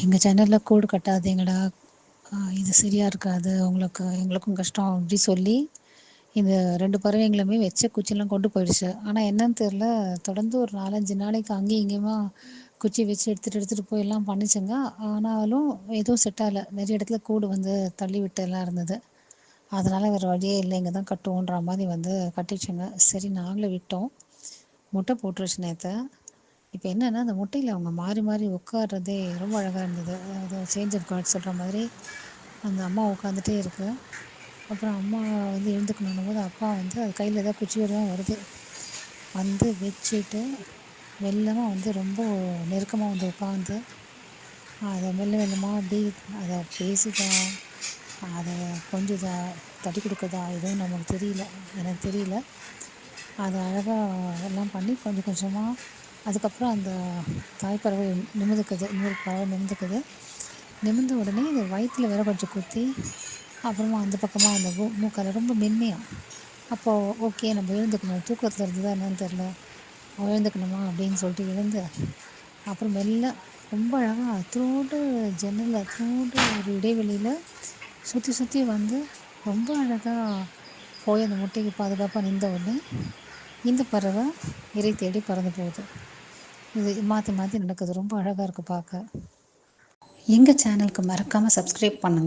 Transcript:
எங்கள் சேனலில் கூடு கட்டாதீங்கடா, இது சரியாக இருக்காது, எங்களுக்கும் கஷ்டம் அப்படி சொல்லி இந்த 2 பறவைங்களுமே வச்ச குச்சிலாம் கொண்டு போயிடுச்சு. ஆனால் என்னன்னு தெரில, தொடர்ந்து ஒரு 4-5 நாளைக்கு அங்கேயும் இங்கேயுமா குச்சி வச்சு எடுத்துகிட்டு போய் எல்லாம் பண்ணிச்சுங்க. ஆனாலும் எதுவும் செட் ஆகலை. நிறைய இடத்துல கூடு வந்து தள்ளி விட்டு எல்லாம் இருந்தது. அதனால் வேறு வழியே இல்லை, இங்கே தான் கட்டுவோன்ற மாதிரி கட்டிடுச்சுங்க. சரி நாங்களும் விட்டோம். முட்டை போட்டுருச்சு நேற்று. இப்போ என்னென்னா, அந்த முட்டையில் அவங்க மாறி மாறி உட்கார்றதே ரொம்ப அழகாக இருந்தது. அது சேஞ்ச் ஆஃப் கார்ட் சொல்கிற மாதிரி அந்த அம்மா உட்காந்துட்டே இருக்குது. அப்புறம் அம்மா வந்து எழுந்துக்கணும் போது அப்பா வந்து அது கையில் ஏதாவது குச்சியோடு தான் வருது. வந்து வச்சுட்டு மெல்லமாக வந்து ரொம்ப நெருக்கமாக வந்து உட்காந்து அதை மெல்லமாக அப்படி அதை பேசுதா, அதை கொஞ்சதா, தட்டி கொடுக்குதா, எதுவும் நமக்கு தெரியல, எனக்கு தெரியல. அதை அழகாக எல்லாம் பண்ணி கொஞ்சம் கொஞ்சமாக அதுக்கப்புறம் அந்த தாய்ப்பறவை நிமிர்ந்துக்குது, இன்னொரு பறவை நிமிர்ந்துக்குது. நிமிர்ந்த உடனே இது வயிற்றில் வேற கொஞ்சம் குத்தி, அப்புறமா அந்த பக்கமாக அந்த மூக்கால் ரொம்ப மென்மையாக. அப்போது ஓகே, நம்ம எழுந்துக்கணும், தூக்கத்தில் இருந்ததா என்னன்னு தெரில, எழுந்துக்கணுமா அப்படின்னு சொல்லிட்டு எழுந்து அப்புறம் மெல்ல ரொம்ப அழகாக அத்தோடு ஜன்னலில் அத்தோடு ஒரு இடைவெளியில் சுற்றி சுற்றி வந்து ரொம்ப அழகாக போய் அந்த முட்டைக்கு பாதுகாப்பாக நின்ற உடனே இந்த பறவை இறை தேடி பறந்து போகுது. இது மாற்றி மாற்றி நடக்குது. ரொம்ப அழகாக இருக்குது பார்க்க. எங்கள் சேனலுக்கு மறக்காமல் சப்ஸ்கிரைப் பண்ணுங்கள்.